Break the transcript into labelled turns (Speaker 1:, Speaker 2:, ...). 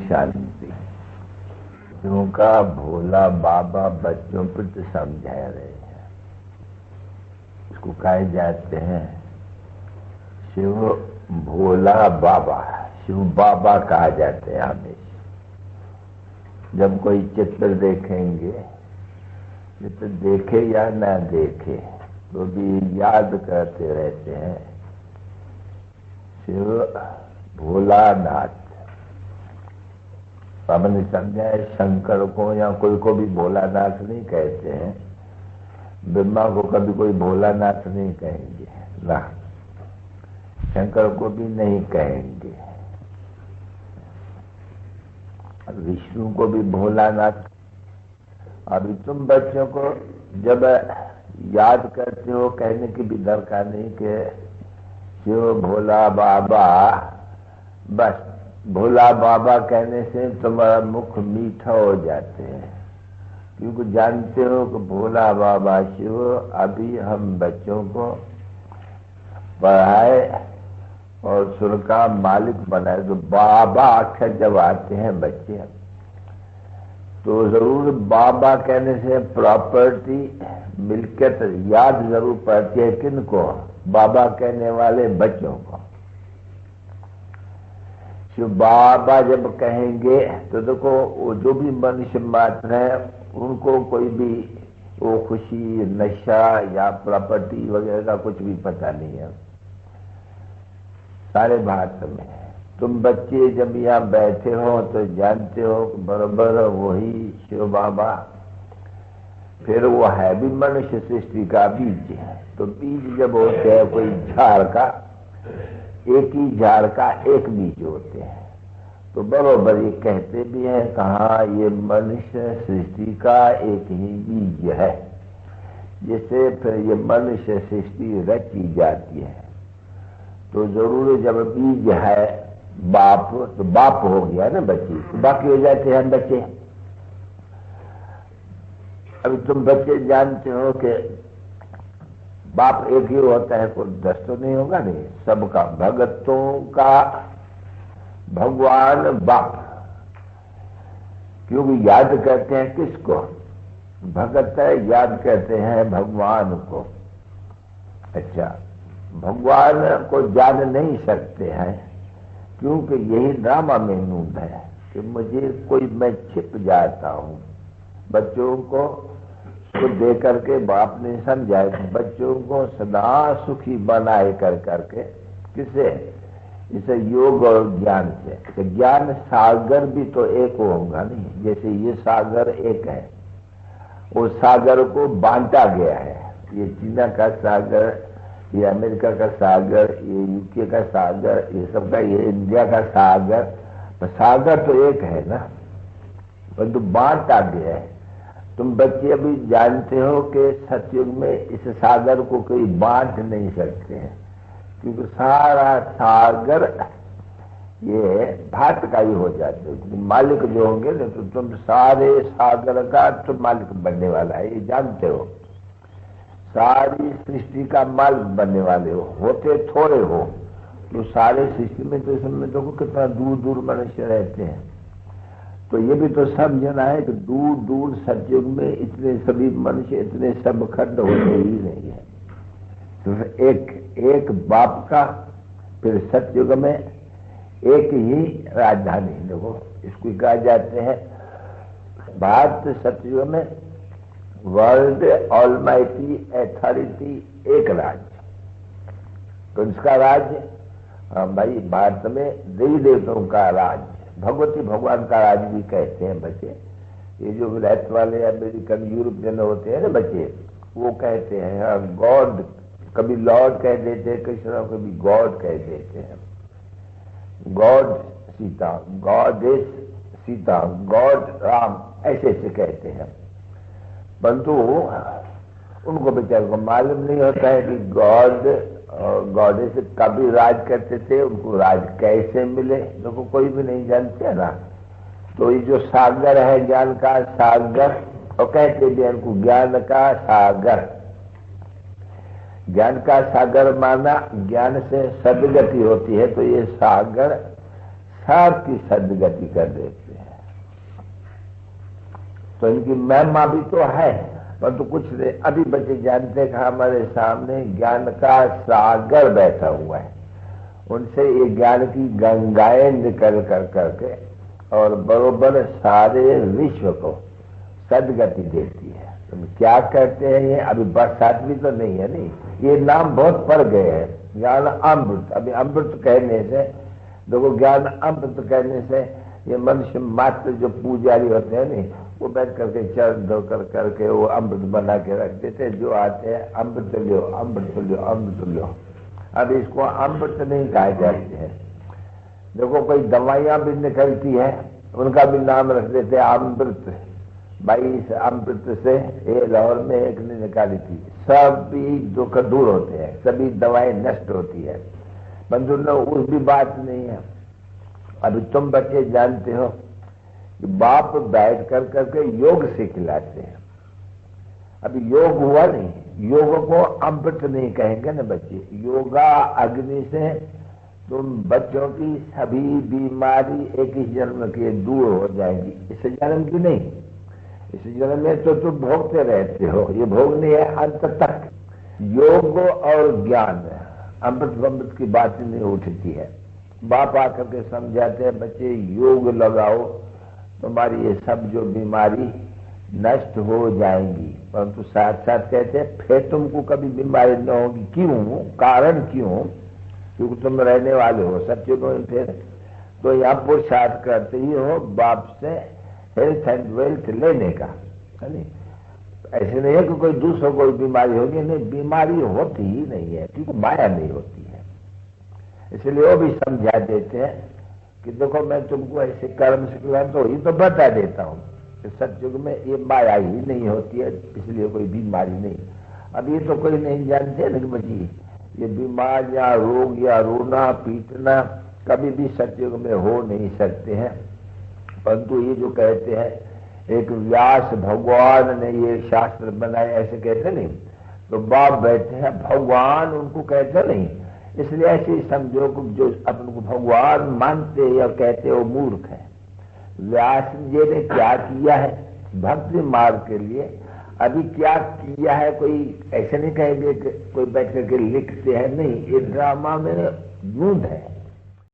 Speaker 1: शांति। क्योंकि भोला बाबा बच्चों पर तो समझा रहे हैं। इसको कहे जाते हैं शिव भोला बाबा, शिव बाबा कहा जाते हैं हमेशा। जब कोई चित्र देखेंगे, चित्र देखे या ना देखे तो भी याद करते रहते हैं शिव भोलानाथ। हमने समझा है शंकर को या कोई को भी भोलानाथ नहीं कहते हैं, ब्रह्मा को कभी कोई भोलानाथ नहीं कहेंगे ना, शंकर को भी नहीं कहेंगे, विष्णु को भी भोलानाथ। अभी तुम बच्चों को जब याद करते हो, कहने की भी दरकार नहीं कि शिव भोला बाबा, बस भोला बाबा कहने से तुम्हारा मुख मीठा हो जाते हैं, क्योंकि जानते हो कि भोला बाबा शिव अभी हम बच्चों को पढ़ाए और सुर का मालिक बनाए। तो बाबा अक्षर जब आते हैं बच्चे तो जरूर बाबा कहने से प्रॉपर्टी मिल्कियत याद जरूर पड़ती है। किनको? बाबा कहने वाले बच्चों को। शिव बाबा जब कहेंगे तो देखो वो जो भी मनुष्य मात्र है उनको कोई भी वो खुशी नशा या प्रॉपर्टी वगैरह का कुछ भी पता नहीं है सारे भारत में। तुम बच्चे जब यहाँ बैठे हो तो जानते हो बराबर वही शिव बाबा। फिर वो है भी मनुष्य सृष्टि का बीज है। तो बीज जब होते हैं कोई झाड़ का, एक ही झाड़ का एक बीज होते हैं, तो बराबर ये कहते भी हैं कहाँ ये मनुष्य सृष्टि का एक ही बीज है, जिससे फिर ये मनुष्य सृष्टि रची जाती है। तो जरूर जब बीज है बाप, तो बाप हो गया ना बच्चे, तो बाकी हो जाते हैं बच्चे। अभी तुम बच्चे जानते हो कि बाप एक ही होता है, कोई 10 तो नहीं होगा, नहीं सबका, भगतों का भगवान बाप। क्योंकि याद करते हैं किसको? भगत है, याद करते हैं भगवान को। अच्छा, भगवान को जान नहीं सकते हैं क्योंकि यही ड्रामा में नूंद है कि मुझे कोई, मैं छिप जाता हूं। बच्चों को दे करके बाप ने समझाया, बच्चों को सदा सुखी बनाए कर करके, किसे? इसे योग और ज्ञान से। तो ज्ञान सागर भी तो एक होगा नहीं, जैसे ये सागर एक है, वो सागर को बांटा गया है। ये चीना का सागर, ये अमेरिका का सागर, ये यूके का सागर, ये सबका, ये इंडिया का सागर। तो सागर तो एक है ना, परंतु बांटा गया है। तुम बच्चे अभी जानते हो कि सतयुग में इस सागर को कोई बांट नहीं सकते हैं, क्योंकि सारा सागर ये भारत का ही हो जाते हो। मालिक जो होंगे ना, तो तुम सारे सागर का तुम मालिक बनने वाला है, ये जानते हो। सारी सृष्टि का मालिक बनने वाले हो, होते थोड़े हो तो सारे सृष्टि में तो इसमें देखो कितना दूर दूर मनुष्य रहते हैं। तो ये भी तो समझना है कि दूर दूर सतयुग में इतने सभी मनुष्य, इतने सब खंड होते ही नहीं है। तो एक बाप का, फिर सतयुग में एक ही राजधानी। देखो इसको कहा जाते हैं भारत सतयुग में वर्ल्ड ऑलमाइटी अथॉरिटी, एक राज्य। तो इसका राज्य भाई भारत में देवी देवताओं का राज्य, भगवती भगवान का राज्य भी कहते हैं बच्चे। ये जो विलायत वाले अमेरिकन यूरोपियन होते हैं ना बच्चे, वो कहते हैं गॉड, कभी लॉर्ड कह देते हैं, कृष्ण कभी गॉड कह देते हैं। God Sita, goddess Sita, God Ram, ऐसे ऐसे कहते हैं। परंतु उनको बेचारे को मालूम नहीं होता है कि गॉड और गॉडेस कभी राज करते थे, उनको राज कैसे मिले, उनको कोई भी नहीं जानते ना। तो ये जो सागर है, ज्ञान का सागर, और कहते भी उनको ज्ञान का सागर। ज्ञान का सागर माना ज्ञान से सदगति होती है, तो ये सागर सबकी सदगति कर देते हैं। तो इनकी महिमा भी तो है, परंतु कुछ नहीं। अभी बच्चे जानते हैं कि हमारे सामने ज्ञान का सागर बैठा हुआ है, उनसे ये ज्ञान की गंगाएं निकल कर करके और बरोबर सारे विश्व को सदगति देती है। तुम क्या कहते हैं ये? अभी बरसात भी तो नहीं है, नहीं, ये नाम बहुत पड़ गए हैं, ज्ञान अमृत। अभी अमृत कहने से, देखो ज्ञान अमृत कहने से ये मनुष्य मात्र जो पुजारी होते हैं नहीं, वो बैठ करके चरण धो कर करके वो अमृत बना के रख देते, जो आते हैं अमृत लो अमृत लो अमृत लो। अब इसको अमृत नहीं कहा जाते हैं। देखो कोई दवाइयां भी निकलती है, उनका भी नाम रख देते हैं अमृत। भाई इस अमृत से ये लाहौर में एक ने निकाली थी, सभी दुख दूर होते हैं, सभी दवाएं नष्ट होती है। बंधु उस भी बात नहीं है। अभी तुम बच्चे जानते हो कि बाप बैठ कर करके योग से खिलाते हैं। अभी योग हुआ नहीं, योग को अमृत नहीं कहेंगे ना बच्चे। योगा अग्नि से तुम बच्चों की सभी बीमारी एक ही जन्म के दूर हो जाएगी। इस जन्म की नहीं, इस जन्म में तो तुम भोगते रहते हो, ये भोगनी है अंत तक। योग और ज्ञान अमृत वमृत की बात नहीं उठती है। बाप आकर के समझाते हैं, बच्चे योग लगाओ, तुम्हारी ये सब जो बीमारी नष्ट हो जाएंगी। परंतु साथ साथ कहते हैं फिर तुमको कभी बीमारी न होगी। क्यों? कारण क्यों? क्योंकि तुम रहने वाले हो सत्युग में। फिर तो यहाँ पुरुषार्थ करते ही हो बाप से हेल्थ एंड वेल्थ लेने का, है नहीं? ऐसे नहीं है कि कोई दूसरों को बीमारी होगी, नहीं, बीमारी होती ही नहीं है क्योंकि माया नहीं होती है। इसलिए वो भी समझा देते हैं कि देखो मैं तुमको ऐसे कर्म सिखला तो ही तो बता देता हूँ कि सत्युग में ये माया ही नहीं होती है, इसलिए कोई बीमारी नहीं। अब ये तो कोई नहीं जानते ना कि बची ये बीमार या रोग या रोना पीटना कभी भी सत्युग में हो नहीं सकते हैं। परंतु ये जो कहते हैं एक व्यास भगवान ने ये शास्त्र बनाए, ऐसे कहते नहीं, तो बाप बैठे हैं भगवान उनको कहते नहीं। इसलिए ऐसे ही समझो जो अपन को भगवान मानते या कहते वो मूर्ख है। व्यास जी ने क्या किया है भक्ति मार्ग के लिए, अभी क्या किया है कोई ऐसे नहीं कहेंगे कि कोई बैठ करके लिखते हैं, नहीं, ये ड्रामा में गूंज है।